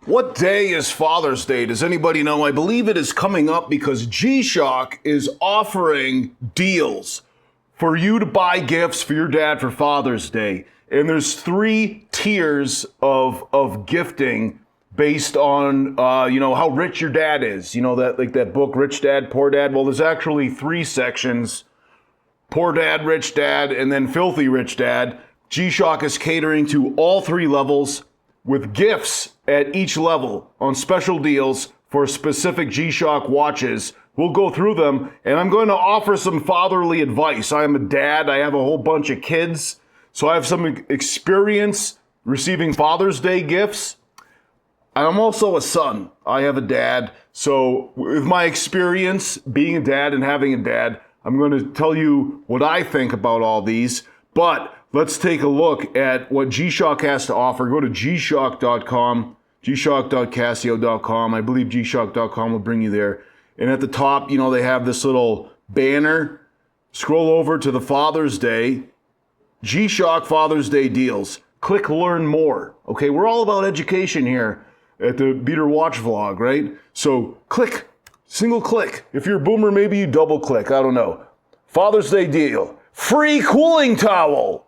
What day is Father's Day? Does anybody know? I believe it is coming up because G-Shock is offering deals for you to buy gifts for your dad for Father's Day. And there's 3 tiers of gifting based on, how rich your dad is. That book, Rich Dad, Poor Dad? Well, there's actually 3 sections. Poor Dad, Rich Dad, and then Filthy Rich Dad. G-Shock is catering to all 3 levels with gifts at each level on special deals for specific G-Shock watches. We'll go through them, and I'm going to offer some fatherly advice. I am a dad. I have a whole bunch of kids, so I have some experience receiving Father's Day gifts. I'm also a son. I have a dad. So with my experience being a dad and having a dad, I'm going to tell you what I think about all these. But let's take a look at what G-Shock has to offer. Go to gshock.com, gshock.casio.com. I believe gshock.com will bring you there. And at the top, they have this little banner. Scroll over to the Father's Day, G-Shock Father's Day deals. Click Learn More. Okay, we're all about education here at the Beater Watch Vlog, right? So click, single click. If you're a boomer, maybe you double click. I don't know. Father's Day deal. Free cooling towel.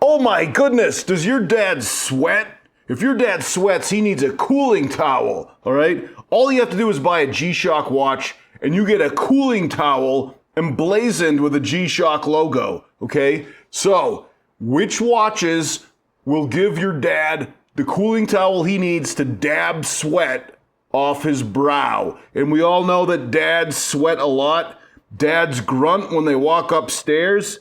Oh my goodness, does your dad sweat? If your dad sweats, he needs a cooling towel, all right? All you have to do is buy a G-Shock watch, and you get a cooling towel emblazoned with a G-Shock logo, okay? So, which watches will give your dad the cooling towel he needs to dab sweat off his brow? And we all know that dads sweat a lot. Dads grunt when they walk upstairs.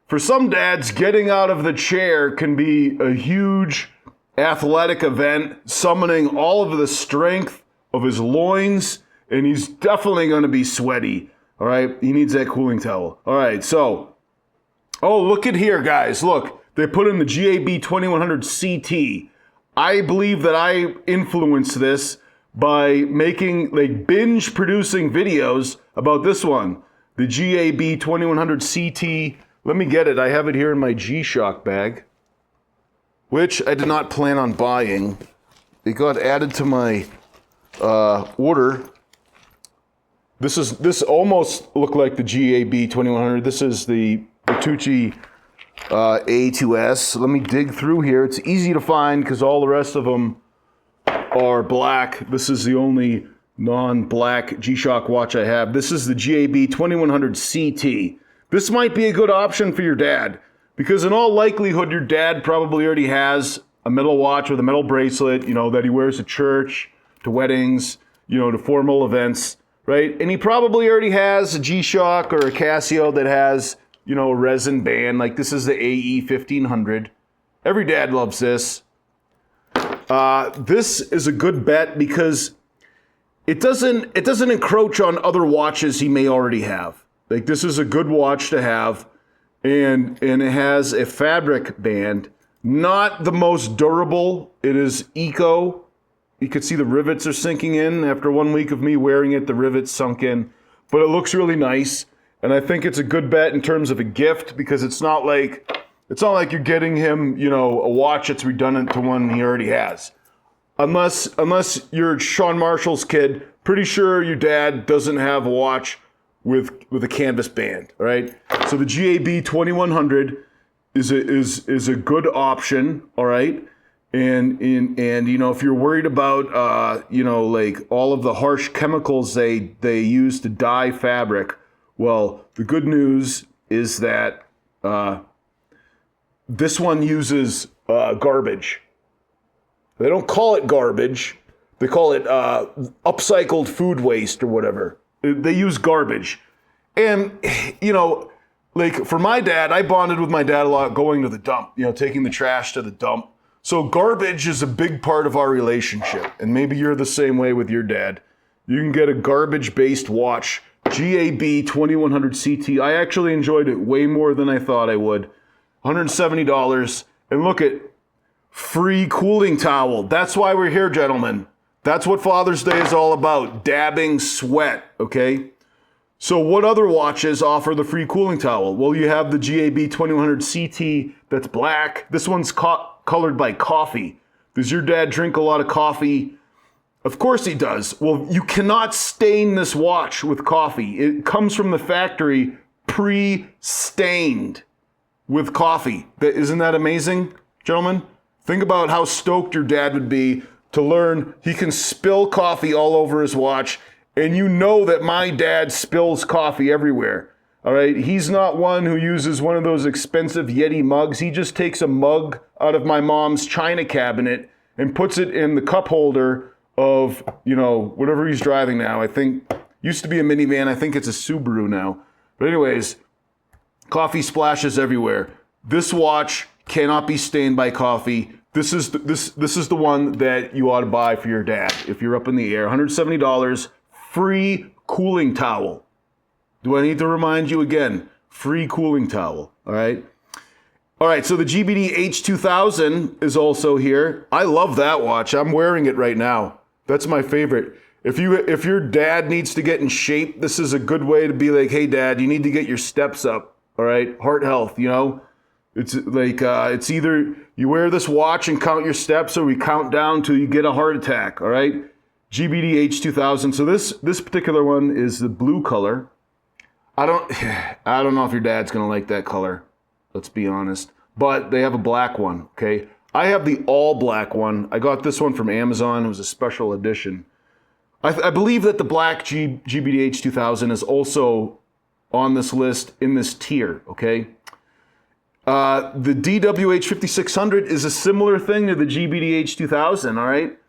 For some dads, getting out of the chair can be a huge athletic event, summoning all of the strength of his loins, and he's definitely going to be sweaty. All right, he needs that cooling towel. All right, so, look at here, guys. Look, they put in the GAB2100 CT. I believe that I influenced this by making, binge producing videos about this one, the GAB2100 CT. Let me get it. I have it here in my G-Shock bag, which I did not plan on buying. It got added to my order. This almost looked like the GAB2100. This is the Bertucci A2S. Let me dig through here. It's easy to find because all the rest of them are black. This is the only non-black G-Shock watch I have. This is the GAB2100 CT. This might be a good option for your dad because in all likelihood, your dad probably already has a metal watch with a metal bracelet, that he wears to church, to weddings, to formal events, right? And he probably already has a G-Shock or a Casio that has, a resin band. Like this is the AE1500. Every dad loves this. This is a good bet because it doesn't encroach on other watches he may already have. Like this is a good watch to have, and it has a fabric band. Not the most durable. It is eco. You can see the rivets are sinking in. After 1 week of me wearing it, the rivets sunk in. But it looks really nice, and I think it's a good bet in terms of a gift because it's not like you're getting him, a watch that's redundant to one he already has. Unless you're Sean Marshall's kid, pretty sure your dad doesn't have a watch with a canvas band, all right? So the GAB2100 is a good option, all right? And if you're worried about all of the harsh chemicals they use to dye fabric, well, the good news is that this one uses garbage. They don't call it garbage. They call it upcycled food waste or whatever. They use garbage. And, for my dad, I bonded with my dad a lot going to the dump, taking the trash to the dump. So garbage is a big part of our relationship. And maybe you're the same way with your dad. You can get a garbage-based watch, GAB2100 CT. I actually enjoyed it way more than I thought I would. $170. And look at free cooling towel. That's why we're here, gentlemen. That's what Father's Day is all about, dabbing sweat, okay? So what other watches offer the free cooling towel? Well, you have the GAB2100 CT that's black. This one's colored by coffee. Does your dad drink a lot of coffee? Of course he does. Well, you cannot stain this watch with coffee. It comes from the factory pre-stained with coffee. Isn't that amazing, gentlemen? Think about how stoked your dad would be to learn he can spill coffee all over his watch, and you know that my dad spills coffee everywhere. All right, he's not one who uses one of those expensive Yeti mugs. He just takes a mug out of my mom's china cabinet and puts it in the cup holder of, whatever he's driving now. I think, used to be a minivan. I think it's a Subaru now. But anyways, coffee splashes everywhere. This watch cannot be stained by coffee. This is the one that you ought to buy for your dad if you're up in the air. $170, free cooling towel. Do I need to remind you again? Free cooling towel, all right? All right, so the GBD H2000 is also here. I love that watch. I'm wearing it right now. That's my favorite. If your dad needs to get in shape, this is a good way to be like, hey, Dad, you need to get your steps up, all right? Heart health, It's like, it's either you wear this watch and count your steps or we count down till you get a heart attack, all right? GBD H2000. So this particular one is the blue color. I don't know if your dad's going to like that color. Let's be honest. But they have a black one, okay? I have the all black one. I got this one from Amazon. It was a special edition. I believe that the black GBD H2000 is also on this list in this tier, okay? The DWH5600 is a similar thing to the GBD H2000, all right?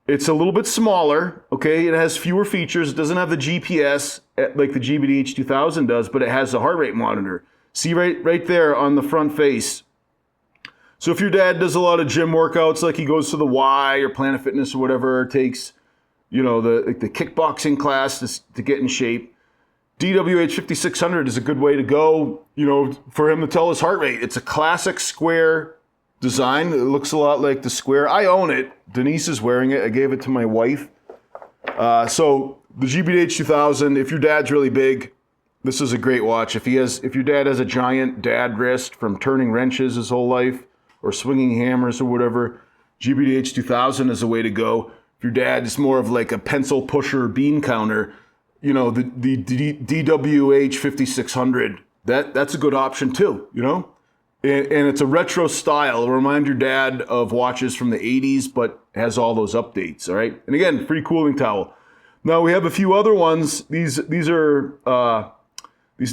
It's a little bit smaller, okay? It has fewer features. It doesn't have the GPS like the GBD H2000 does, but it has a heart rate monitor. See right there on the front face. So if your dad does a lot of gym workouts, like he goes to the Y or Planet Fitness or whatever, or takes, the kickboxing class to get in shape, DWH5600 is a good way to go, for him to tell his heart rate. It's a classic square design. It looks a lot like the square. I own it. Denise is wearing it. I gave it to my wife. So the GBD H2000, if your dad's really big, this is a great watch. If your dad has a giant dad wrist from turning wrenches his whole life or swinging hammers or whatever, GBD H2000 is a way to go. If your dad is more of like a pencil pusher bean counter, the DWH5600, that's a good option too, And it's a retro style. It'll remind your dad of watches from the 80s, but has all those updates, all right? And again, free cooling towel. Now we have a few other ones. These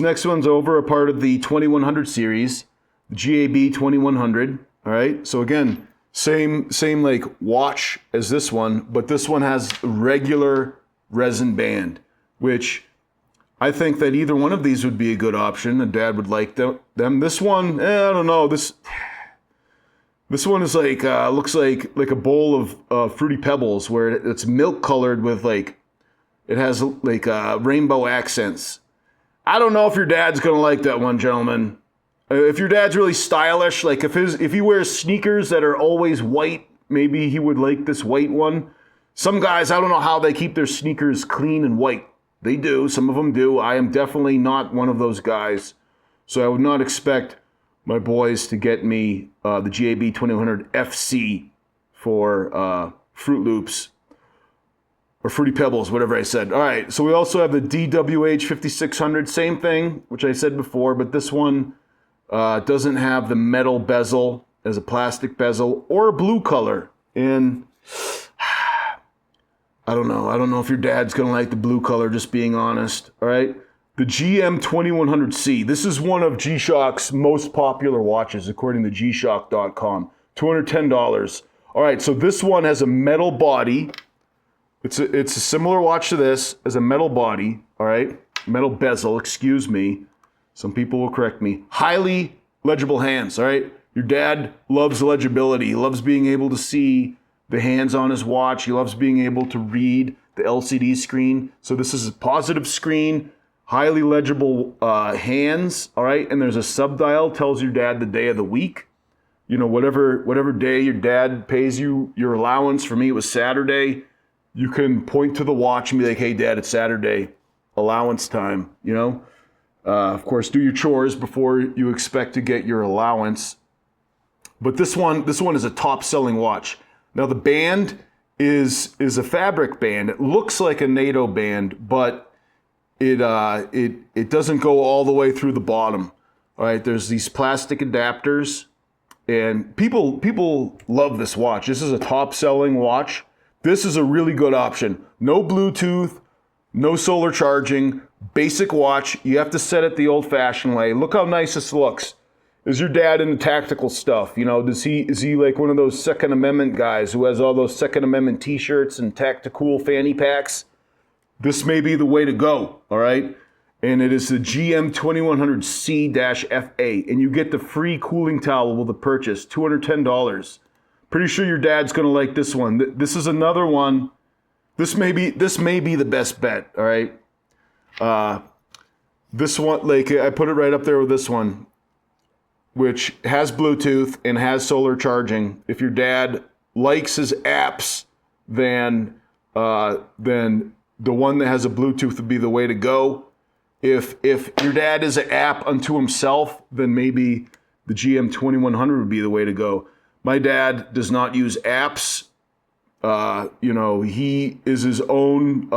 next ones over are part of the 2100 series, the GAB 2100, all right? So again, same like watch as this one, but this one has regular resin band, which I think that either one of these would be a good option, and Dad would like them. This one, I don't know. This one is like looks like a bowl of Fruity Pebbles, where it's milk colored with it has rainbow accents. I don't know if your dad's gonna like that one, gentlemen. If your dad's really stylish, like if he wears sneakers that are always white, maybe he would like this white one. Some guys, I don't know how they keep their sneakers clean and white. They do. Some of them do. I am definitely not one of those guys. So I would not expect my boys to get me the GAB 2100 FC for Fruit Loops or Fruity Pebbles, whatever I said. All right. So we also have the DWH 5600. Same thing, which I said before, but this one doesn't have the metal bezel as a plastic bezel or a blue color. And I don't know. I don't know if your dad's going to like the blue color, just being honest. All right. The GM 2100C. This is one of G-Shock's most popular watches, according to Gshock.com. $210. All right. So this one has a metal body. It's a similar watch to this, as a metal body. All right. Metal bezel, excuse me. Some people will correct me. Highly legible hands. All right. Your dad loves legibility. He loves being able to see the hands on his watch. He loves being able to read the LCD screen. So this is a positive screen, highly legible hands, all right? And there's a subdial, tells your dad the day of the week. Whatever day your dad pays you your allowance. For me, it was Saturday. You can point to the watch and be like, hey, Dad, it's Saturday, allowance time, Of course, do your chores before you expect to get your allowance. But this one is a top-selling watch. Now, the band is a fabric band. It looks like a NATO band, but it doesn't go all the way through the bottom. All right, there's these plastic adapters, and people love this watch. This is a top-selling watch. This is a really good option. No Bluetooth, no solar charging, basic watch. You have to set it the old-fashioned way. Look how nice this looks. Is your dad into tactical stuff? You know, is he like one of those Second Amendment guys who has all those Second Amendment T-shirts and tactical fanny packs? This may be the way to go, all right? And it is the GM 2100C-FA, and you get the free cooling towel with the purchase, $210. Pretty sure your dad's gonna like this one. This is another one. This may be the best bet, all right? This one, like I put it right up there with this one, which has Bluetooth and has solar charging. If your dad likes his apps, then the one that has a Bluetooth would be the way to go. If your dad is an app unto himself, then maybe the GM 2100 would be the way to go. My dad does not use apps. He is his own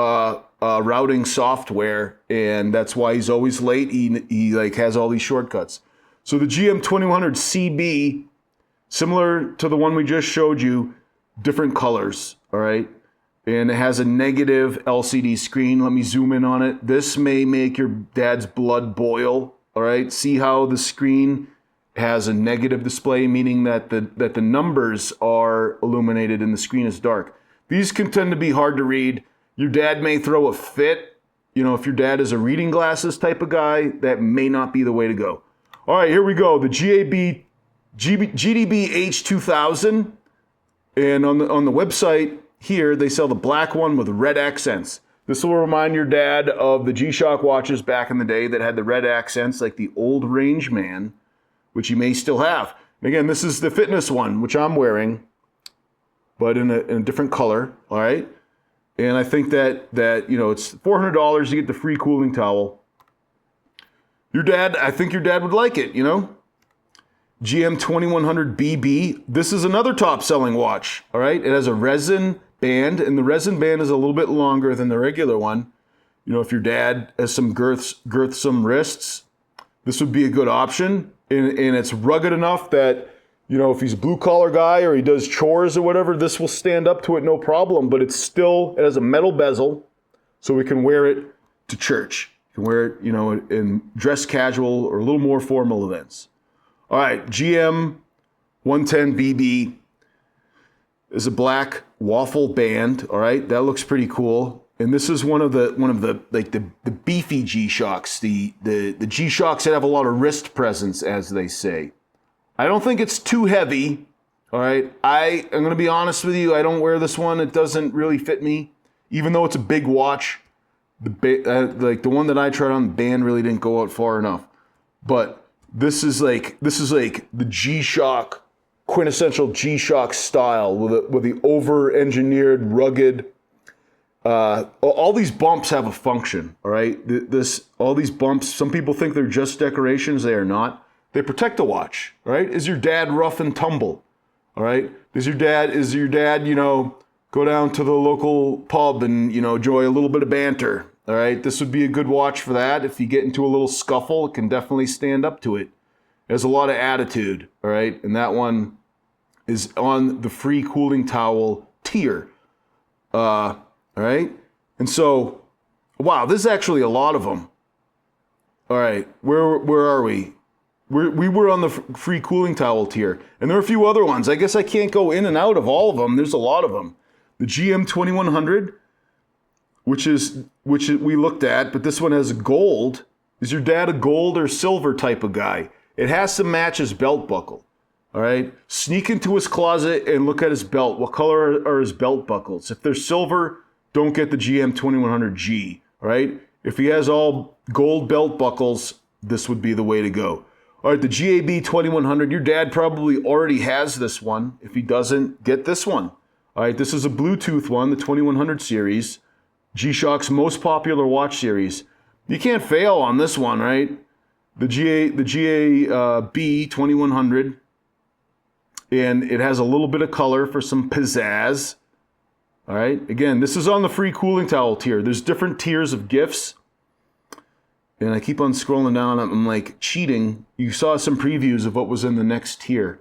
routing software, and that's why he's always late. He like has all these shortcuts. So the GM 2100 CB, similar to the one we just showed you, different colors, all right? And it has a negative LCD screen. Let me zoom in on it. This may make your dad's blood boil, all right? See how the screen has a negative display, meaning that the numbers are illuminated and the screen is dark. These can tend to be hard to read. Your dad may throw a fit. You know, if your dad is a reading glasses type of guy, that may not be the way to go. All right, here we go. The GDB H2000, and on the website here, they sell the black one with red accents. This will remind your dad of the G-Shock watches back in the day that had the red accents, like the old Rangeman, which you may still have. And again, this is the fitness one, which I'm wearing, but in a different color, all right? And I think that it's $400, you get the free cooling towel. I think your dad would like it, you know? GM 2100 BB. This is another top-selling watch, all right? It has a resin band, and the resin band is a little bit longer than the regular one. You know, if your dad has some girthsome wrists, this would be a good option. And it's rugged enough that, you know, if he's a blue-collar guy or he does chores or whatever, this will stand up to it no problem. But it has a metal bezel, so we can wear it to church. You can wear it, you know, in dress casual or a little more formal events. All right, GM 110 BB is a black waffle band. All right, that looks pretty cool. And this is one of the like the beefy G-Shocks, the G-Shocks that have a lot of wrist presence, as they say. I don't think it's too heavy. All right, I'm gonna be honest with you. I don't wear this one. It doesn't really fit me, even though it's a big watch. Like the one that I tried on, the band really didn't go out far enough. But this is like the G-Shock, quintessential G-Shock style with the over-engineered, rugged. All these bumps have a function. All right, all these bumps. Some people think they're just decorations. They are not. They protect the watch. All right. Is your dad rough and tumble? All right. Is your dad go down to the local pub and, enjoy a little bit of banter? All right. This would be a good watch for that. If you get into a little scuffle, it can definitely stand up to it. It has a lot of attitude. All right. And that one is on the free cooling towel tier. All right. And so, wow, there's actually a lot of them. All right. Where are we? We were on the free cooling towel tier, and there are a few other ones. I guess I can't go in and out of all of them. There's a lot of them. The GM 2100, which we looked at, but this one has gold. Is your dad a gold or silver type of guy? It has to match his belt buckle. All right. Sneak into his closet and look at his belt. What color are his belt buckles? If they're silver, don't get the GM 2100G. All right. If he has all gold belt buckles, this would be the way to go. All right, the GAB 2100, your dad probably already has this one. If he doesn't, get this one. All right, this is a Bluetooth one, the 2100 series, G-Shock's most popular watch series. You can't fail on this one, right? The GAB 2100, and it has a little bit of color for some pizzazz. All right. Again, this is on the free cooling towel tier. There's different tiers of gifts. And I keep on scrolling down. I'm like cheating. You saw some previews of what was in the next tier.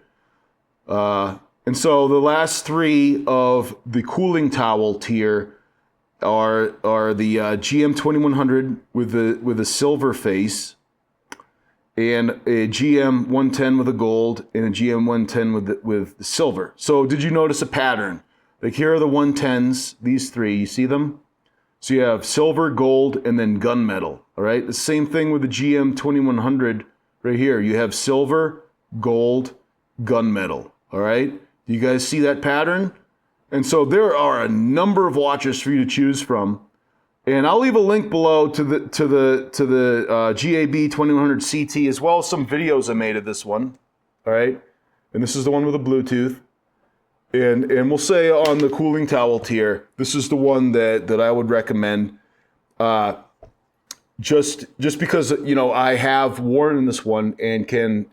And so the last three of the cooling towel tier are the GM 2100 with a silver face, and a GM 110 with a gold, and a GM 110 with the silver. So did you notice a pattern? Like here are the 110s, these three. You see them? So you have silver, gold, and then gunmetal. All right. The same thing with the GM 2100 right here. You have silver, gold, gunmetal. All right. Do you guys see that pattern? And so there are a number of watches for you to choose from. And I'll leave a link below to the GAB 2100 CT, as well as some videos I made of this one. All right. And this is the one with the Bluetooth. And we'll say on the cooling towel tier, this is the one that I would recommend. Just because, you know, I have worn this one and can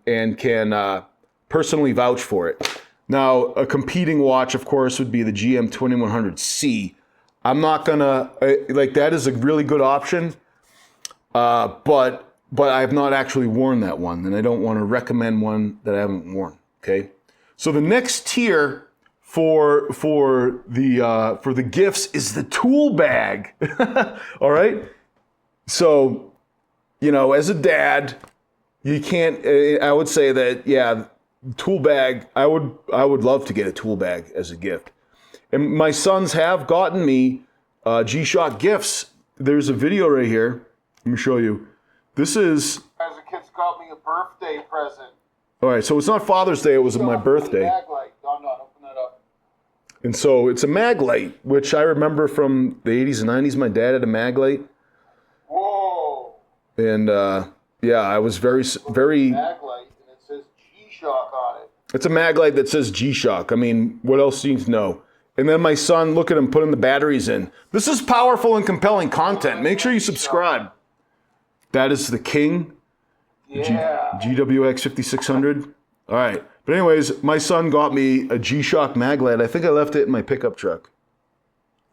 personally vouch for it. Now, a competing watch, of course, would be the GM 2100C. I'm not gonna like that is a really good option, but I have not actually worn that one, and I don't want to recommend one that I haven't worn. Okay, so the next tier for the gifts is the tool bag. All right, so you know, as a dad, you can't. I would say that tool bag. I would love to get a tool bag as a gift. And my sons have gotten me G-Shock gifts. There's a video right here. Let me show you. This is... As a kid's got me a birthday present. All right, so it's not Father's Day, it was my birthday. Mag light. Don, open that up. And so it's a mag light, which I remember from the 80s and 90s. My dad had a mag light. Whoa. And I was very... Mag light, and it says G-Shock on it. It's a mag light that says G-Shock. I mean, what else do you need to know? And then my son, look at him putting the batteries in. This is powerful and compelling content. Make sure you subscribe. That is the King GWX 5600. All right. But anyways, my son got me a G-Shock mag light. I think I left it in my pickup truck.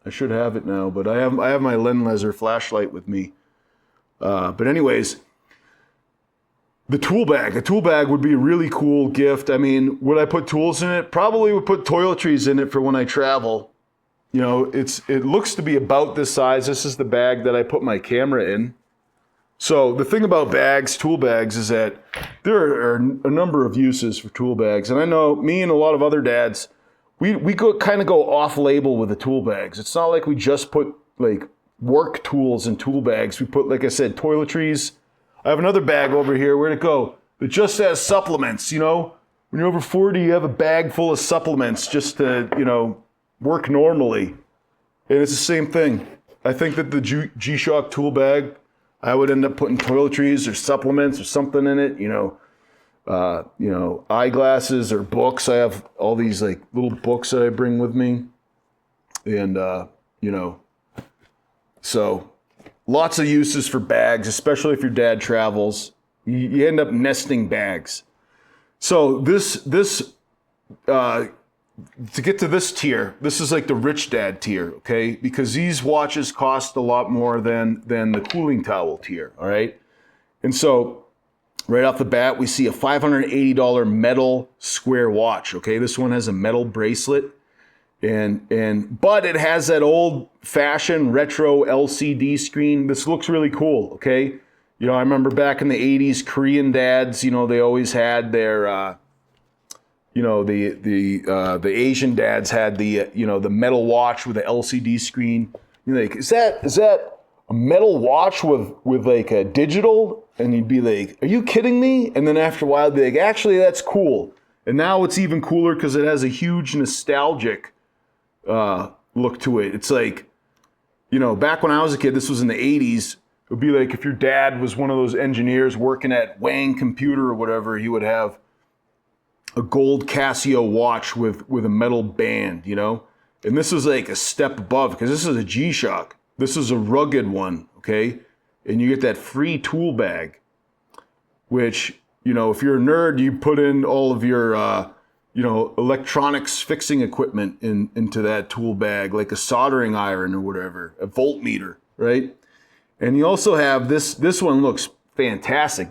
I should have it now, but I have my Lenleser flashlight with me. But anyways, the tool bag. A tool bag would be a really cool gift. I mean, would I put tools in it? Probably would put toiletries in it for when I travel. You know, it looks to be about this size. This is the bag that I put my camera in. So the thing about bags, tool bags, is that there are a number of uses for tool bags. And I know me and a lot of other dads, we kind of go off-label with the tool bags. It's not like we just put like work tools in tool bags. We put, like I said, toiletries. I have another bag over here. Where'd it go? It just says supplements, you know? When you're over 40, you have a bag full of supplements just to, you know, work normally. And it's the same thing. I think that the G-Shock tool bag, I would end up putting toiletries or supplements or something in it, you know, eyeglasses or books. I have all these like little books that I bring with me. And, you know, so... lots of uses for bags, especially if your dad travels. You end up nesting bags. So to get to this tier, this is like the rich dad tier, okay? Because these watches cost a lot more than the cooling towel tier, all right? And so right off the bat, we see a $580 metal square watch, okay? This one has a metal bracelet. But it has that old-fashioned retro LCD screen. This looks really cool, okay? You know, I remember back in the 80s, Korean dads, you know, they always had their, you know, the Asian dads had the, you know, the metal watch with the LCD screen. You're like, is that a metal watch with like a digital? And you'd be like, are you kidding me? And then after a while, I'd be like, actually, that's cool. And now it's even cooler because it has a huge nostalgic look to it. It's like, you know, back when I was a kid, this was in the 80s. It would be like if your dad was one of those engineers working at Wang Computer or whatever, he would have a gold Casio watch with a metal band, you know? And this is like a step above because this is a G-Shock. This is a rugged one, okay? And you get that free tool bag, which, you know, if you're a nerd, you put in all of your electronics fixing equipment into that tool bag, like a soldering iron or whatever, a voltmeter, right? And you also have this one looks fantastic.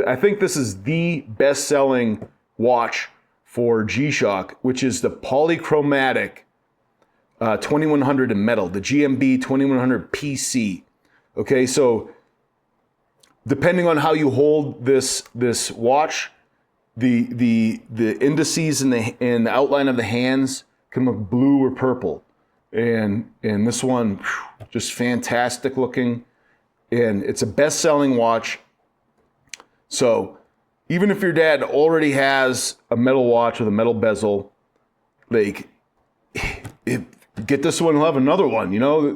I think this is the best-selling watch for G-Shock, which is the polychromatic 2100 in metal, the GMB 2100 PC. Okay, so depending on how you hold this watch, the indices and the outline of the hands can look blue or purple, and this one just fantastic looking, and it's a best-selling watch. So even if your dad already has a metal watch with a metal bezel, like, get this one, he'll have another one.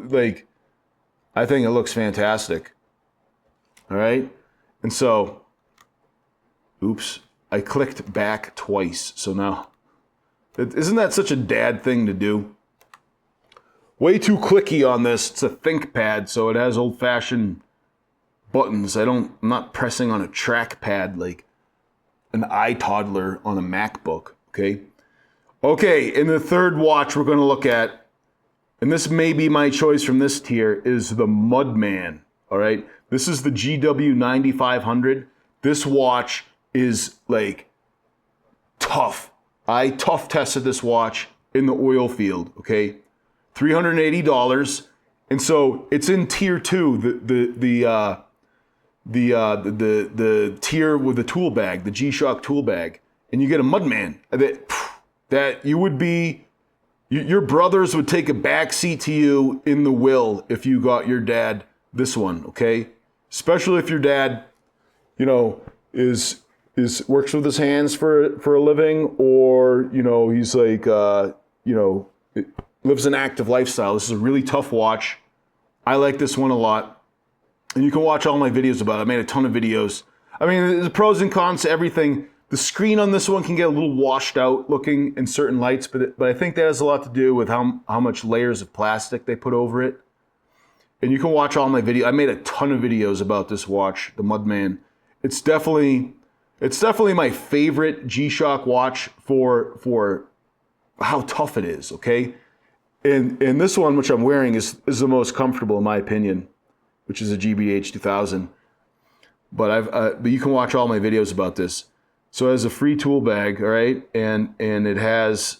Like, I think it looks fantastic. All right, and so, oops. I clicked back twice, so now, isn't that such a dad thing to do? Way too clicky on this. It's a ThinkPad, so it has old-fashioned buttons. I'm not pressing on a trackpad like an iToddler on a MacBook, okay? Okay, and the third watch we're gonna look at, and this may be my choice from this tier, is the Mudman, all right? This is the GW 9500. This watch is like tough. I tough tested this watch in the oil field, okay? $380. And so it's in tier 2, the tier with the tool bag, the G-Shock tool bag. And you get a Mudman that your brothers would take a back seat to you in the will if you got your dad this one, okay? Especially if your dad, works with his hands for a living, or he's like lives an active lifestyle. This is a really tough watch. I like this one a lot, and you can watch all my videos about it. I made a ton of videos. I mean, there's pros and cons to everything. The screen on this one can get a little washed out looking in certain lights, but I think that has a lot to do with how much layers of plastic they put over it. And you can watch all my videos. I made a ton of videos about this watch, the Mudman. It's definitely my favorite G-Shock watch for how tough it is, okay? And this one, which I'm wearing, is the most comfortable in my opinion, which is a GBH 2000. But you can watch all my videos about this. So it has a free tool bag, all right? And it has,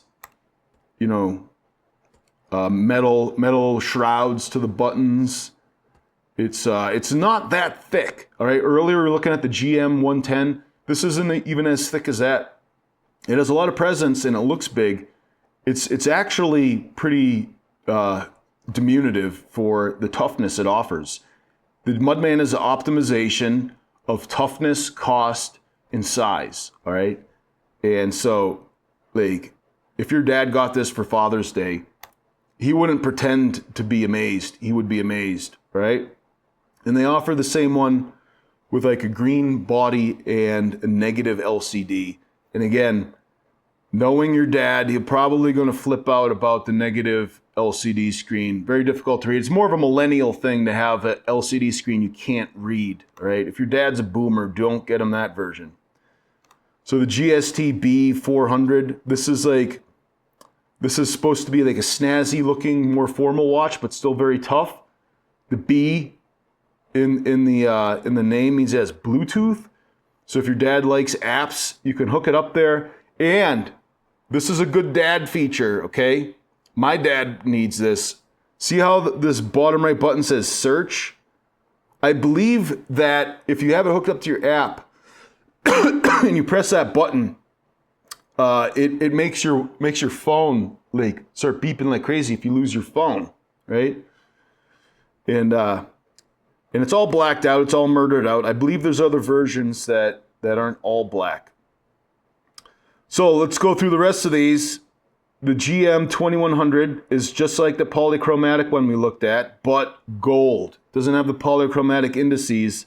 metal shrouds to the buttons. It's not that thick, all right? Earlier we were looking at the GM 110. This isn't even as thick as that. It has a lot of presence and it looks big. It's actually pretty diminutive for the toughness it offers. The Mudman is an optimization of toughness, cost, and size, all right? And so, like, if your dad got this for Father's Day, he wouldn't pretend to be amazed. He would be amazed, right? And they offer the same one with like a green body and a negative LCD. And again, knowing your dad, he's probably going to flip out about the negative LCD screen. Very difficult to read. It's more of a millennial thing to have an LCD screen you can't read, right? If your dad's a boomer, don't get him that version. So the GST B400, this is supposed to be like a snazzy looking, more formal watch, but still very tough. The B in the name means it has Bluetooth. So if your dad likes apps, you can hook it up there. And this is a good dad feature, okay? My dad needs this. See how this bottom right button says search? I believe that if you have it hooked up to your app and you press that button, it makes your phone like start beeping like crazy if you lose your phone, right? And it's all blacked out. It's all murdered out. I believe there's other versions that aren't all black. So let's go through the rest of these. The GM 2100 is just like the polychromatic one we looked at, but gold. Doesn't have the polychromatic indices.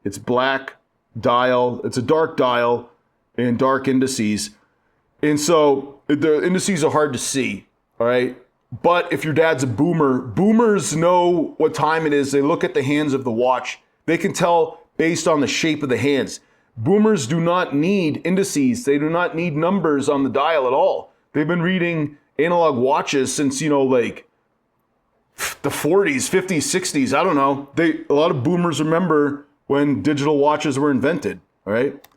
It's black dial. It's a dark dial and dark indices. And so the indices are hard to see, all right? But if your dad's a boomer, boomers know what time it is. They look at the hands of the watch. They can tell based on the shape of the hands. Boomers do not need indices. They do not need numbers on the dial at all. They've been reading analog watches since, like the 40s, 50s, 60s. I don't know. A lot of boomers remember when digital watches were invented, all right?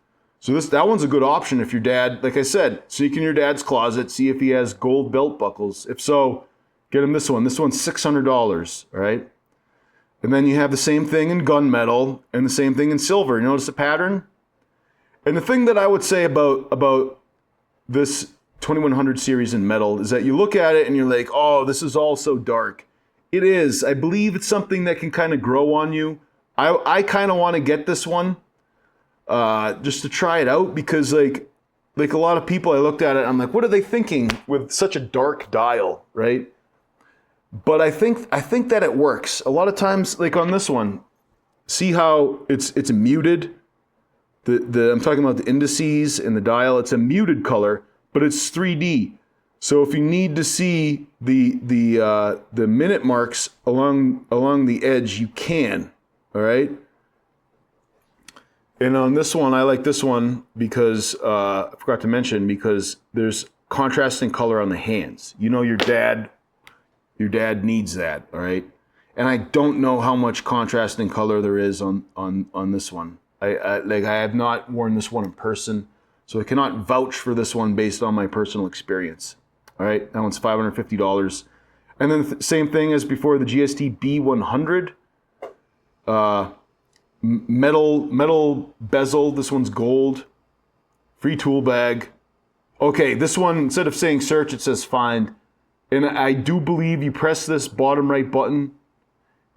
So that one's a good option if your dad, like I said, sneak in your dad's closet, see if he has gold belt buckles. If so, get him this one. This one's $600, all right? And then you have the same thing in gunmetal and the same thing in silver. You notice the pattern? And the thing that I would say about this 2100 series in metal is that you look at it and you're like, oh, this is all so dark. It is. I believe it's something that can kind of grow on you. I kind of want to get this one just to try it out because like a lot of people, I looked at it, I'm like, what are they thinking with such a dark dial, right? But I think that it works. A lot of times, like on this one, see how it's muted? I'm talking about the indices and the dial. It's a muted color, but it's 3D. So if you need to see the minute marks along the edge, you can. All right. And on this one, I like this one because I forgot to mention because there's contrasting color on the hands. Your dad needs that. All right. And I don't know how much contrasting color there is on this one. I have not worn this one in person, so I cannot vouch for this one based on my personal experience. All right, that one's $550. And then the same thing as before, the GST B100. Metal bezel, this one's gold. Free tool bag. Okay, this one, instead of saying search, it says find. And I do believe you press this bottom right button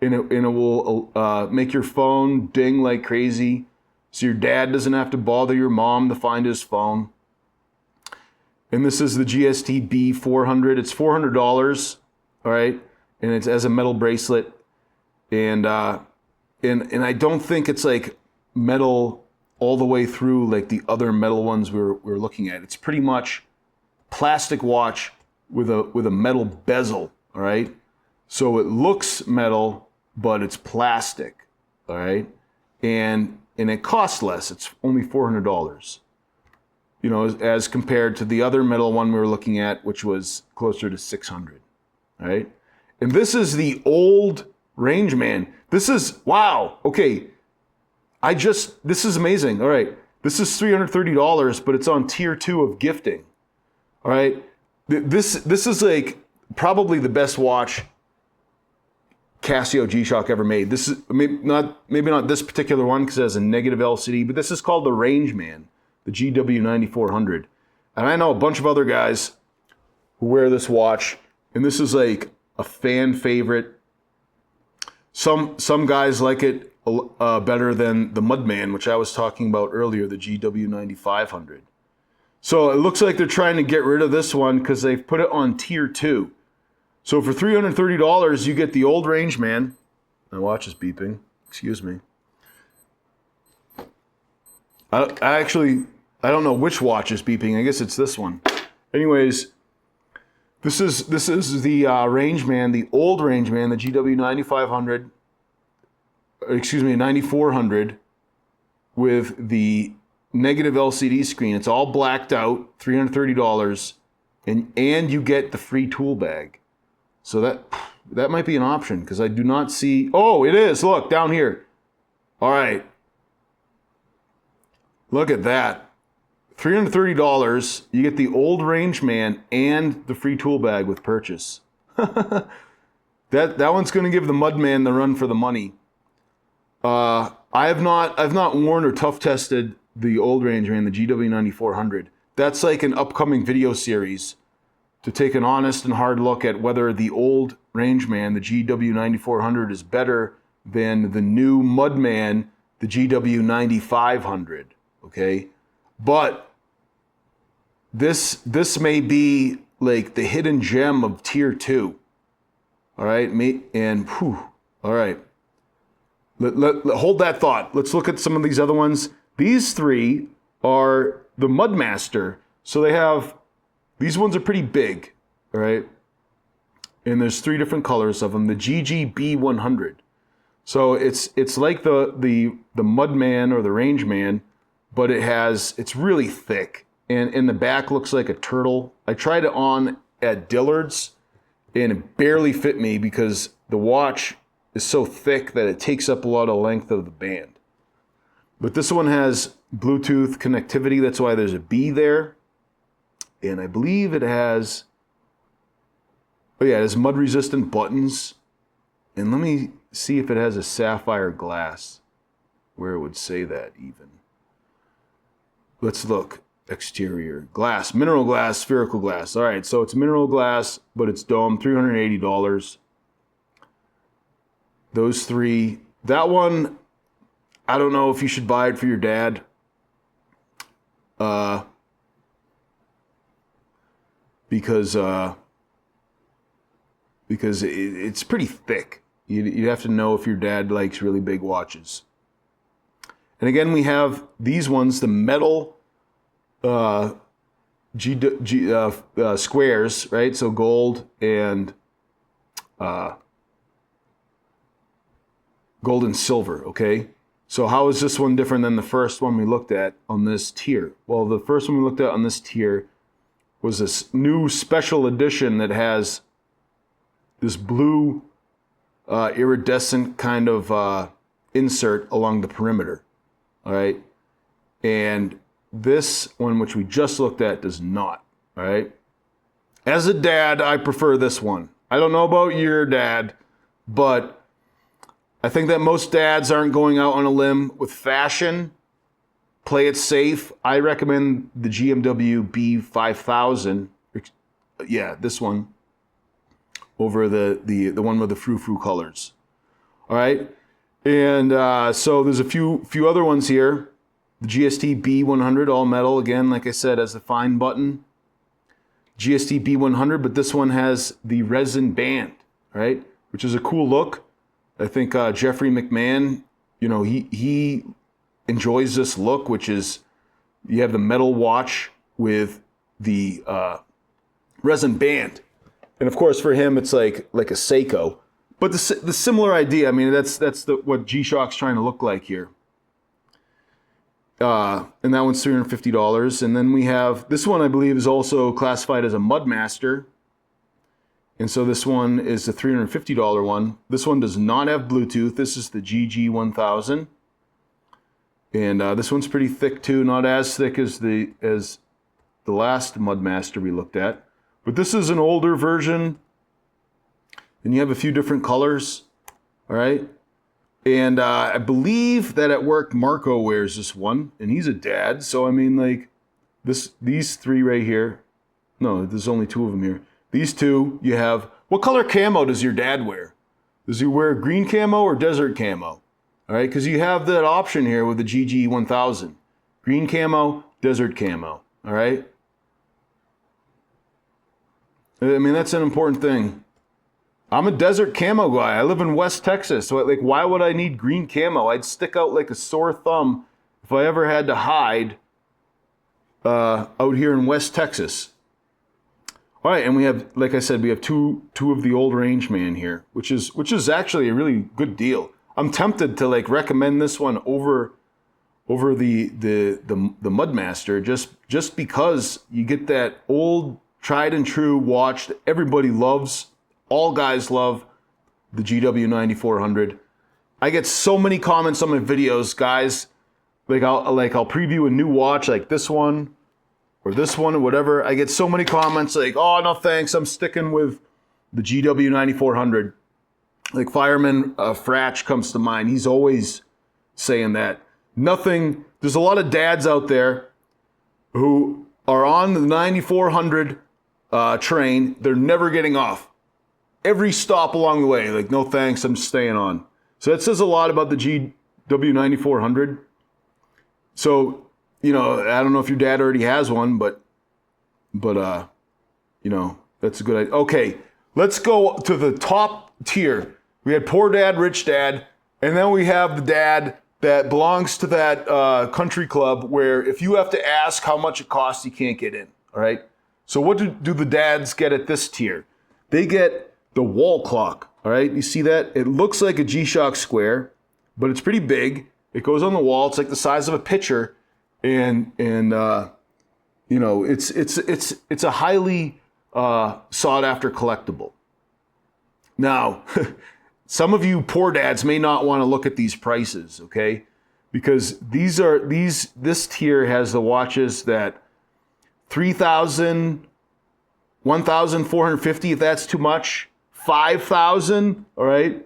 and it will make your phone ding like crazy. So your dad doesn't have to bother your mom to find his phone. And this is the GST B400. It's $400, all right? And it's as a metal bracelet. And I don't think it's like metal all the way through like the other metal ones we're looking at. It's pretty much plastic watch with a metal bezel, all right? So it looks metal, but it's plastic, all right? And it costs less. It's only $400. As compared to the other metal one we were looking at, which was closer to $600, right? And this is the old Rangeman. This is, wow, okay. This is amazing, all right. This is $330, but it's on tier 2 of gifting, all right? This is like probably the best watch Casio G-Shock ever made. This is maybe not this particular one because it has a negative LCD, but this is called the Rangeman. The GW9400. And I know a bunch of other guys who wear this watch, and this is like a fan favorite. Some guys like it better than the Mudman, which I was talking about earlier, the GW9500. So it looks like they're trying to get rid of this one because they've put it on tier 2. So for $330, you get the old Rangeman. My watch is beeping. Excuse me. I don't know which watch is beeping. I guess it's this one. Anyways, this is the Rangeman, the old Rangeman, the GW9500. Excuse me, 9400 with the negative LCD screen. It's all blacked out, $330, and you get the free tool bag. So that might be an option because I do not see. Oh, it is. Look down here. All right. Look at that. $330, you get the old Rangeman and the free tool bag with purchase. That one's going to give the Mudman the run for the money. I've not worn or tough tested the old Rangeman, the GW9400. That's like an upcoming video series to take an honest and hard look at whether the old Rangeman, the GW9400, is better than the new Mudman, the GW9500. Okay, but this may be like the hidden gem of tier 2. All right, all right. Hold that thought. Let's look at some of these other ones. These three are the Mudmaster. So these ones are pretty big, all right? And there's 3 different colors of them. The GGB100. So it's like the Mudman or the Rangeman, but it's really thick. And in the back looks like a turtle. I tried it on at Dillard's and it barely fit me because the watch is so thick that it takes up a lot of length of the band. But this one has Bluetooth connectivity. That's why there's a B there. And I believe it has, it has mud resistant buttons. And let me see if it has a sapphire glass where it would say that even. Let's look. Exterior glass, mineral glass, spherical glass. All right, so it's mineral glass, but it's dome, $380. Those three. That one, I don't know if you should buy it for your dad. Because it's pretty thick. You'd have to know if your dad likes really big watches. And again, we have these ones, the metal squares, right? So gold and silver, okay? So how is this one different than the first one we looked at on this tier? Well, the first one we looked at on this tier was this new special edition that has this blue iridescent kind of insert along the perimeter, all right? And this one, which we just looked at, does not, all right? As a dad, I prefer this one. I don't know about your dad, but I think that most dads aren't going out on a limb with fashion. Play it safe. I recommend the GMW B5000. Yeah, this one over the one with the frou-frou colors. All right? And so there's a few other ones here. The GST B100, all metal, again, like I said, has the fine button. GST B100, but this one has the resin band, right? Which is a cool look. I think Jeffrey McMahon, he enjoys this look, which is you have the metal watch with the resin band. And of course, for him, it's like a Seiko. But the similar idea, I mean, that's what G-Shock's trying to look like here. And that one's $350. And then we have, this one I believe is also classified as a Mudmaster. And so this one is the $350 one. This one does not have Bluetooth. This is the GG1000. And this one's pretty thick too, not as thick as the last Mudmaster we looked at. But this is an older version. And you have a few different colors, all right? And I believe that at work, Marco wears this one, and he's a dad. So, I mean, like, these three right here. No, there's only two of them here. These two, you have, what color camo does your dad wear? Does he wear green camo or desert camo? All right, because you have that option here with the GG1000. Green camo, desert camo, all right? I mean, that's an important thing. I'm a desert camo guy. I live in West Texas. So, like, why would I need green camo? I'd stick out like a sore thumb if I ever had to hide out here in West Texas. All right, and we have, like I said, we have two of the old Rangeman here, which is actually a really good deal. I'm tempted to like recommend this one over the Mudmaster just because you get that old tried and true watch that everybody loves. All guys love the GW9400. I get so many comments on my videos, guys. I'll preview a new watch like this one or whatever. I get so many comments like, "Oh no, thanks. I'm sticking with the GW9400." Like Fireman Fratch comes to mind. He's always saying that. There's a lot of dads out there who are on the 9400 train. They're never getting off. Every stop along the way, like, no thanks, I'm staying on. So that says a lot about the GW9400. So, I don't know if your dad already has one, but that's a good idea. Okay, let's go to the top tier. We had poor dad, rich dad, and then we have the dad that belongs to that country club where if you have to ask how much it costs, you can't get in, all right? So what do the dads get at this tier? They get the wall clock, all right? You see that? It looks like a G-Shock square, but it's pretty big. It goes on the wall. It's like the size of a pitcher, and you know, it's a highly sought after collectible. Now, some of you poor dads may not want to look at these prices, okay? Because this tier has the watches that 3,000, 1,450 if that's too much, 5,000, all right?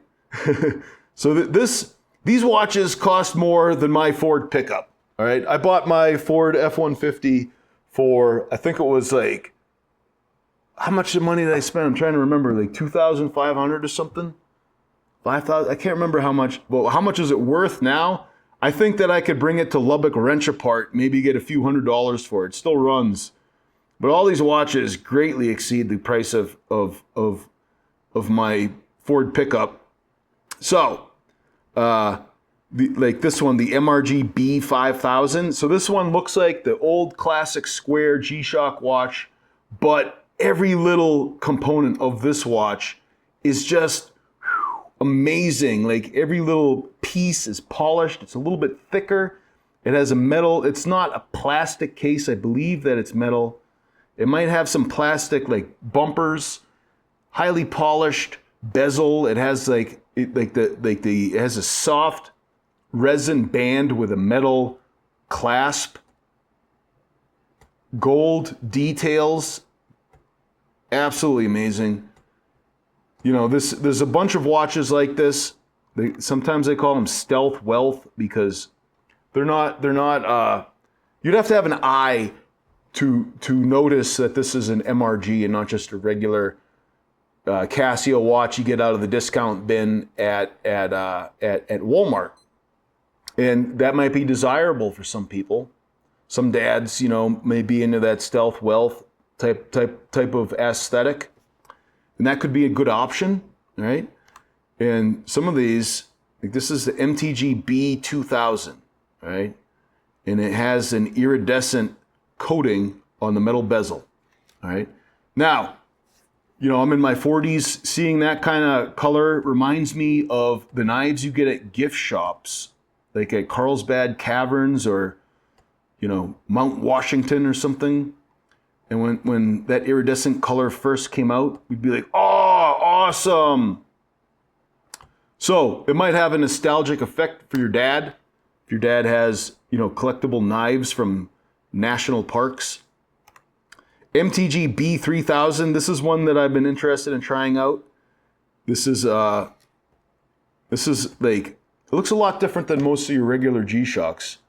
So these watches cost more than my Ford pickup, all right? I bought my Ford F-150 for, I think it was like, how much money did I spend? I'm trying to remember, like 2,500 or something? 5,000, I can't remember how much, but how much is it worth now? I think that I could bring it to Lubbock Wrench Apart, maybe get a few $100s for it. It still runs. But all these watches greatly exceed the price of my Ford pickup. So, like this one, the MRG B5000. So this one looks like the old classic square G-Shock watch, but every little component of this watch is just amazing. Like every little piece is polished. It's a little bit thicker. It has a metal. It's not a plastic case. I believe that it's metal. It might have some plastic like bumpers, highly polished bezel. It has it has a soft resin band with a metal clasp. Gold details. Absolutely amazing. You know, there's a bunch of watches like this. Sometimes they call them stealth wealth because they're not you'd have to have an eye to notice that this is an MRG and not just a regular Casio watch you get out of the discount bin at Walmart. And that might be desirable for some people. Some dads, you know, may be into that stealth wealth type of aesthetic. And that could be a good option, right? And some of these, like this is the MTG B2000, right? And it has an iridescent coating on the metal bezel, all right? Now, you know, I'm in my 40s. Seeing that kind of color reminds me of the knives you get at gift shops, like at Carlsbad Caverns or, you know, Mount Washington or something. And when that iridescent color first came out, we'd be like, oh, awesome. So it might have a nostalgic effect for your dad. If your dad has, you know, collectible knives from national parks. MTG B3000. This is one that I've been interested in trying out. This is like, it looks a lot different than most of your regular G-Shocks.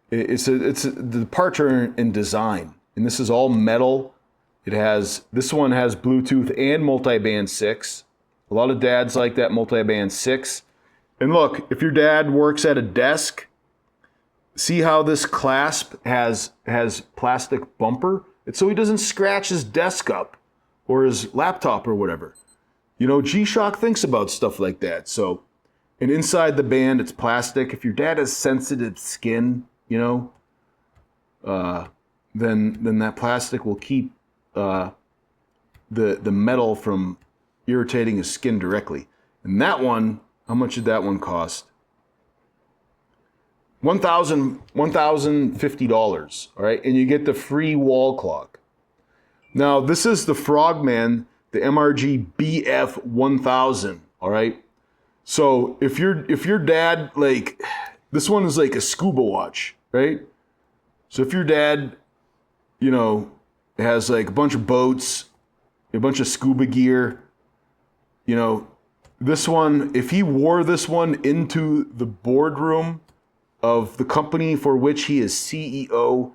The parts are in design. And this is all metal. This one has Bluetooth and multiband 6. A lot of dads like that multiband 6. And look, if your dad works at a desk, see how this clasp has plastic bumper? It's so he doesn't scratch his desk up or his laptop or whatever. You know, G-Shock thinks about stuff like that. So, and inside the band, it's plastic. If your dad has sensitive skin, you know, then that plastic will keep the metal from irritating his skin directly. And that one, how much did that one cost? $1,050, all right? And you get the free wall clock. Now, this is the Frogman, the MRG BF1000, all right? So if your dad, like, this one is like a scuba watch, right? So if your dad, you know, has like a bunch of boats, a bunch of scuba gear, you know, this one, if he wore this one into the boardroom of the company for which he is CEO,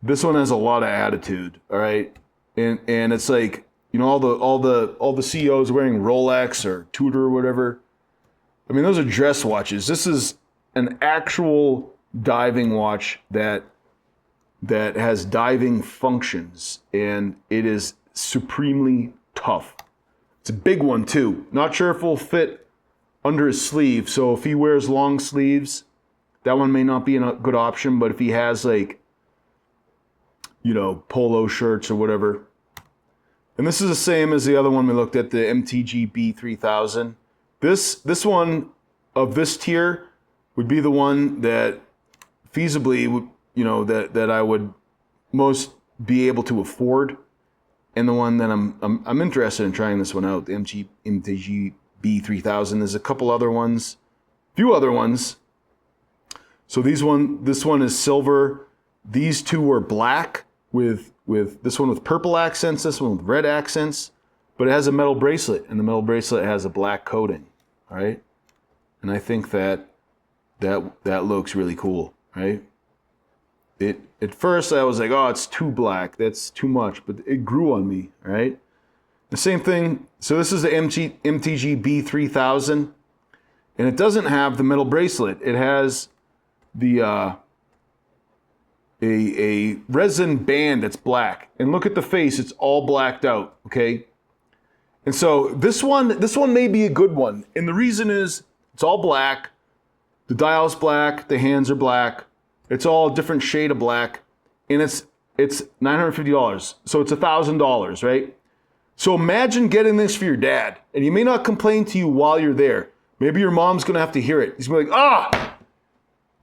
this one has a lot of attitude, all right? And it's like, you know, all the CEOs wearing Rolex or Tudor or whatever. I mean, those are dress watches. This is an actual diving watch that has diving functions, and it is supremely tough. It's a big one too. Not sure if it will fit under his sleeve. So if he wears long sleeves, that one may not be a good option. But if he has, like, you know, polo shirts or whatever. And this is the same as the other one we looked at, the MTG B3000. This one of this tier would be the one that feasibly, you know, that I would most be able to afford, and the one that I'm interested in trying this one out, the MTG B3000. There's a couple other ones, few other ones. So this one is silver. These two are black with this one with purple accents, this one with red accents, but it has a metal bracelet, and the metal bracelet has a black coating. All right, and I think that looks really cool, right? At first I was like, oh, it's too black, that's too much, but it grew on me, all right? The same thing, so this is the MTG B3000, and it doesn't have the metal bracelet. It has the a resin band that's black, and look at the face, it's all blacked out, okay? And so this one may be a good one, and the reason is it's all black, the dial's black, the hands are black, it's all a different shade of black, and it's $950, so it's $1,000, right? So imagine getting this for your dad, and he may not complain to you while you're there. Maybe your mom's gonna have to hear it. He's gonna be like,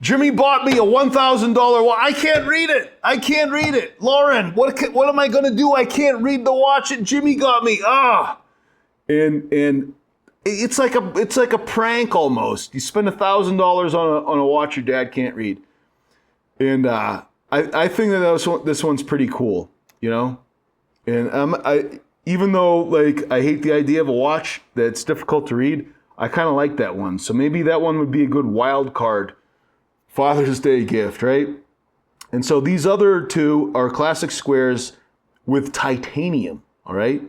Jimmy bought me a $1,000 watch. I can't read it. I can't read it. Lauren, what am I gonna do? I can't read the watch that Jimmy got me. And it's like a prank almost. You spend $1,000 on a watch your dad can't read. And I think that this one's pretty cool, you know? And even though like I hate the idea of a watch that's difficult to read, I kind of like that one. So maybe that one would be a good wild card Father's Day gift, right? And so these other two are classic squares with titanium, all right?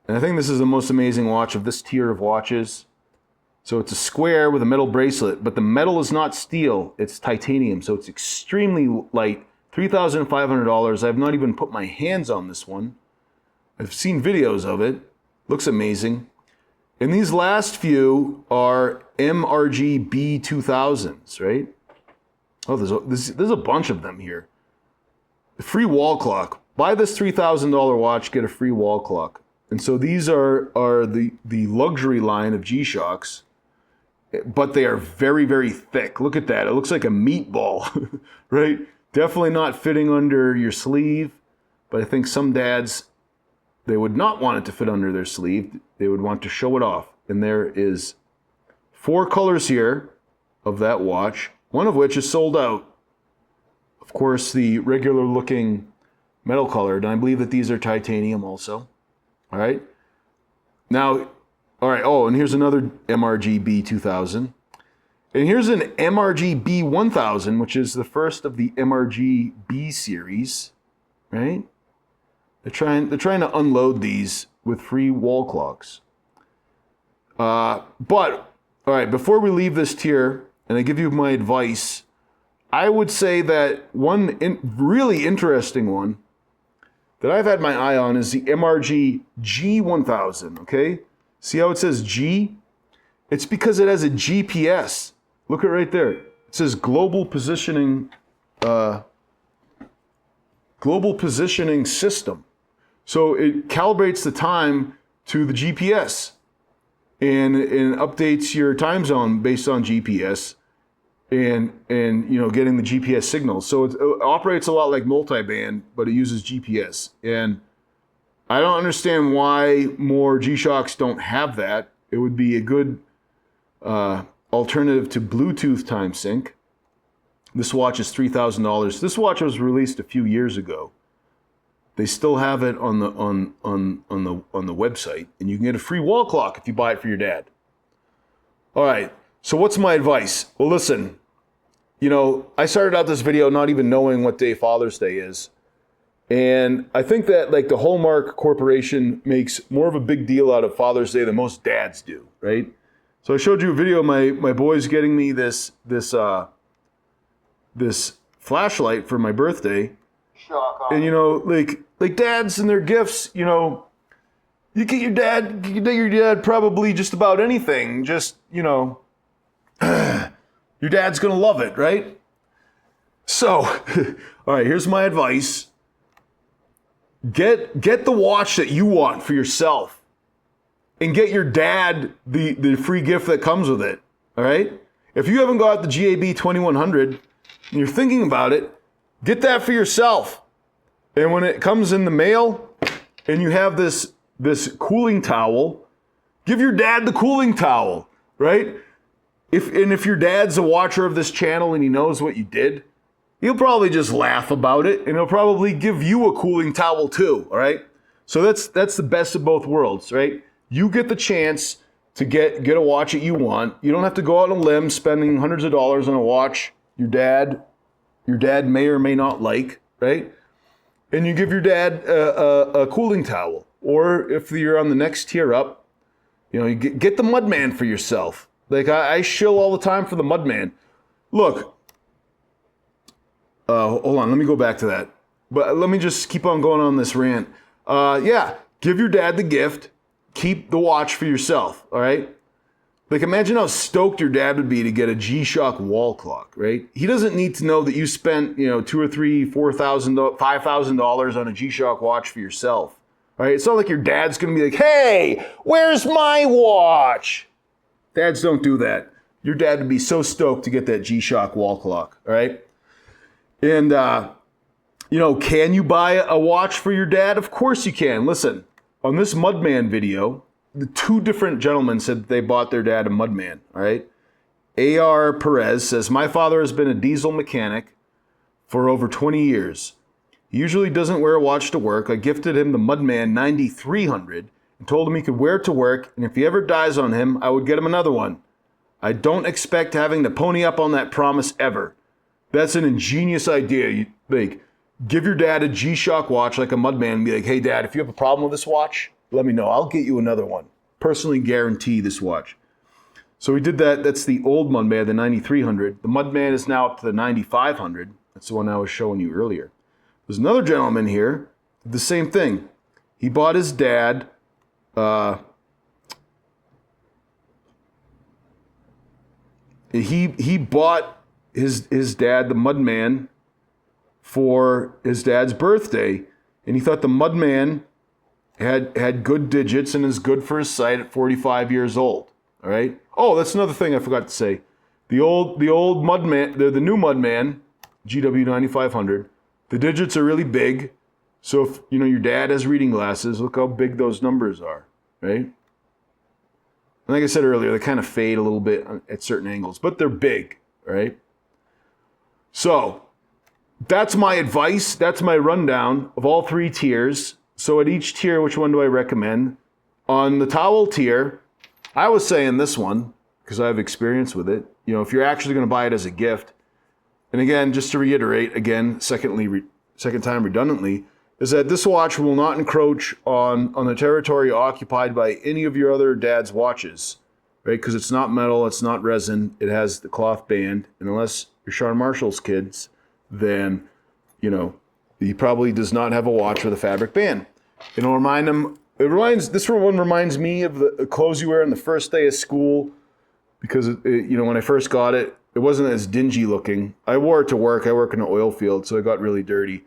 And I think this is the most amazing watch of this tier of watches. So it's a square with a metal bracelet, but the metal is not steel, it's titanium. So it's extremely light, $3,500. I've not even put my hands on this one. I've seen videos of it. Looks amazing. And these last few are MRG B2000s, right? Oh, there's a bunch of them here. The free wall clock. Buy this $3,000 watch, get a free wall clock. And so these are the luxury line of G-Shocks, but they are very, very thick. Look at that. It looks like a meatball, right? Definitely not fitting under your sleeve, but I think some dads, they would not want it to fit under their sleeve. They would want to show it off. And there is 4 colors here of that watch, one of which is sold out. Of course, the regular looking metal colored, and I believe that these are titanium also. All right. Now, all right. Oh, and here's another MRG B2000. And here's an MRG B1000, which is the first of the MRG B series, right? They're trying to unload these with free wall clocks. But, all right, before we leave this tier, and I give you my advice, I would say that one really interesting one that I've had my eye on is the MRG G1000, okay? See how it says G? It's because it has a GPS. Look at right there. It says global positioning system. So it calibrates the time to the GPS and updates your time zone based on GPS and you know, getting the GPS signals. So it operates a lot like multiband, but it uses GPS. And I don't understand why more G-Shocks don't have that. It would be a good alternative to Bluetooth time sync. This watch is $3,000. This watch was released a few years ago. They still have it on the website, and you can get a free wall clock if you buy it for your dad. All right. So what's my advice? Well, listen. You know, I started out this video not even knowing what day Father's Day is, and I think that like the Hallmark Corporation makes more of a big deal out of Father's Day than most dads do, right? So I showed you a video of my boys getting me this flashlight for my birthday. And you know, like dads and their gifts, you know, you get your dad probably just about anything. Just, you know, your dad's gonna love it, right? So, all right, here's my advice. Get the watch that you want for yourself, and get your dad the free gift that comes with it. All right. If you haven't got the GAB 2100, and you're thinking about it, get that for yourself. And when it comes in the mail and you have this cooling towel, give your dad the cooling towel, right? If your dad's a watcher of this channel and he knows what you did, he'll probably just laugh about it, and he'll probably give you a cooling towel too, all right? So that's the best of both worlds, right? You get the chance to get a watch that you want. You don't have to go out on a limb spending hundreds of dollars on a watch your dad may or may not like, right? And you give your dad a cooling towel. Or if you're on the next tier up, you get the Mudman for yourself. Like I shill all the time for the Mudman. Look, hold on, let me go back to that. But let me just keep on going on this rant. Give your dad the gift. Keep the watch for yourself, all right? Like imagine how stoked your dad would be to get a G-Shock wall clock, right? He doesn't need to know that you spent, $2,000 or $3,000, $4,000, $5,000 on a G-Shock watch for yourself, all right? It's not like your dad's gonna be like, hey, where's my watch? Dads don't do that. Your dad would be so stoked to get that G-Shock wall clock, all right? And, can you buy a watch for your dad? Of course you can. Listen, on this Mudman video, the two different gentlemen said that they bought their dad a Mudman, all right? A.R. Perez says, my father has been a diesel mechanic for over 20 years. He usually doesn't wear a watch to work. I gifted him the Mudman 9300 and told him he could wear it to work, and if he ever dies on him, I would get him another one. I don't expect having to pony up on that promise ever. That's an ingenious idea. Give your dad a G-Shock watch like a Mudman and be like, hey, Dad, if you have a problem with this watch, let me know. I'll get you another one. Personally guarantee this watch. So we did that. That's the old Mudman, the 9300. The Mudman is now up to the 9500. That's the one I was showing you earlier. There's another gentleman here, the same thing. He bought his dad he bought his dad the Mudman for his dad's birthday, and he thought the Mudman had good digits and is good for his sight at 45 years old. All right. Oh, that's another thing I forgot to say. The old Mudman, the new Mudman, GW 9500. The digits are really big, so if your dad has reading glasses, look how big those numbers are, right? And like I said earlier, they kind of fade a little bit at certain angles, but they're big, right? So that's my advice. That's my rundown of all three tiers. So at each tier, which one do I recommend? On the towel tier, I was saying this one because I have experience with it. If you're actually going to buy it as a gift, and again, just to reiterate, second time redundantly, is that this watch will not encroach on the territory occupied by any of your other dad's watches, right? Because it's not metal, it's not resin, it has the cloth band, and unless you're Sean Marshall's kids, then, he probably does not have a watch with a fabric band. This one reminds me of the clothes you wear on the first day of school, because when I first got it, it wasn't as dingy looking. I wore it to work. I work in an oil field, so it got really dirty.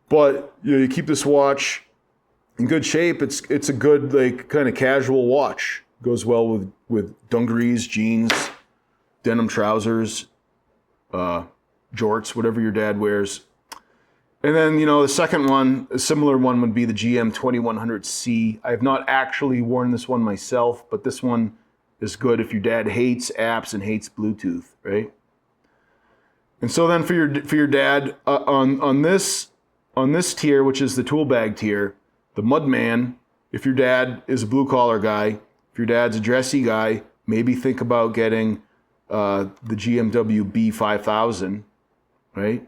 But you keep this watch in good shape. It's a good kind of casual watch. Goes well with dungarees, jeans, denim trousers, jorts, whatever your dad wears. And then the second one, a similar one, would be the GM 2100C. I have not actually worn this one myself, but this one is good if your dad hates apps and hates Bluetooth, right? And so then for your dad on this tier, which is the tool bag tier, the Mudman, if your dad is a blue collar guy, if your dad's a dressy guy, maybe think about getting the GMW B5000, right?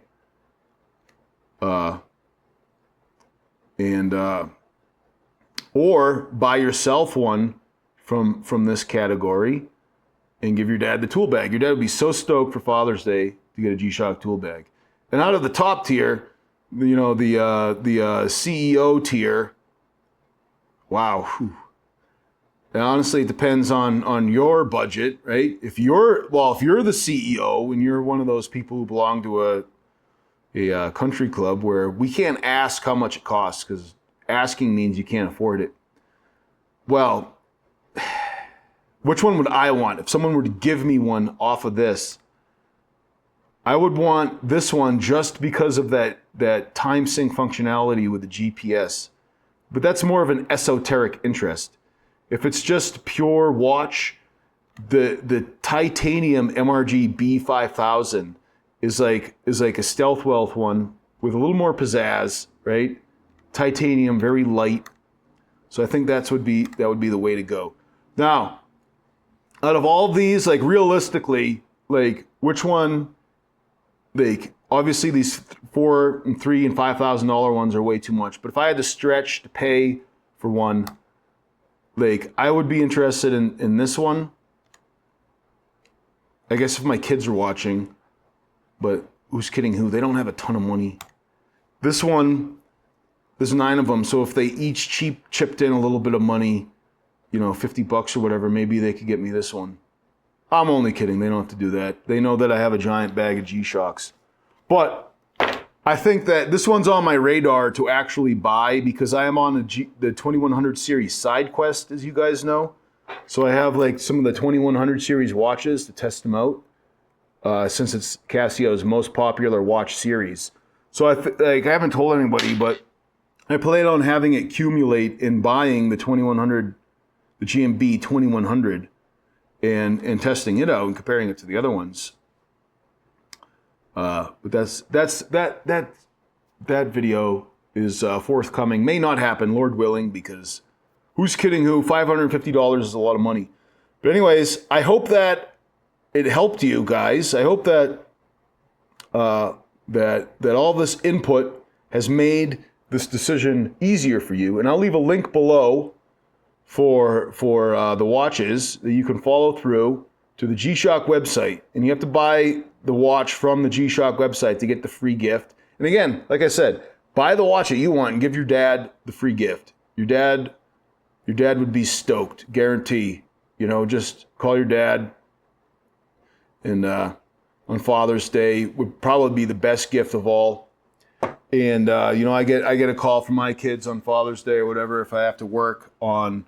Or buy yourself one from this category and give your dad the tool bag. Your dad would be so stoked for Father's Day to get a G-Shock tool bag. And out of the top tier, the CEO tier, wow. Whew. And honestly, it depends on your budget, right? If you're the CEO and you're one of those people who belong to a country club where we can't ask how much it costs because asking means you can't afford it. Well, which one would I want? If someone were to give me one off of this, I would want this one just because of that time sync functionality with the GPS. But that's more of an esoteric interest. If it's just pure watch, the titanium MRG B5000 is like a stealth wealth one with a little more pizzazz, right? Titanium, very light. So I think that would be the way to go. Now, out of all of these, like realistically, like which one? Like obviously these $4,000 and $3,000 and $5,000 ones are way too much. But if I had to stretch to pay for one, like I would be interested in this one. I guess if my kids are watching, but who's kidding who? They don't have a ton of money. This one, there's 9 of them. So if they each chipped in a little bit of money, you know, $50 or whatever, maybe they could get me this one. I'm only kidding. They don't have to do that. They know that I have a giant bag of G-Shocks. But I think that this one's on my radar to actually buy because I am on the 2100 series side quest, as you guys know. So I have like some of the 2100 series watches to test them out since it's Casio's most popular watch series. So I haven't told anybody, but I plan on having it accumulate in buying the 2100, the GMB 2100, and testing it out and comparing it to the other ones. But that video is forthcoming. May not happen, Lord willing, because who's kidding who? $550 is a lot of money. But anyways, I hope that it helped you guys. I hope that that all this input has made this decision easier for you. And I'll leave a link below for the watches that you can follow through to the G-Shock website. And you have to buy the watch from the G-Shock website to get the free gift. And again, like I said, buy the watch that you want and give your dad the free gift. Your dad would be stoked, guarantee. You know, just call your dad, and on Father's Day would probably be the best gift of all. And you know, I get a call from my kids on Father's Day or whatever if I have to work on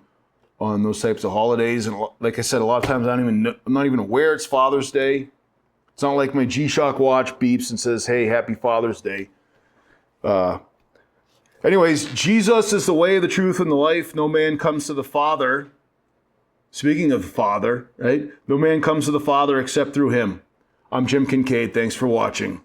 those types of holidays. And like I said, a lot of times I'm not even aware it's Father's Day. It's not like my G-Shock watch beeps and says, "Hey, Happy Father's Day." Anyways, Jesus is the way, the truth, and the life. No man comes to the Father. Speaking of the Father, right? No man comes to the Father except through him. I'm Jim Kincaid. Thanks for watching.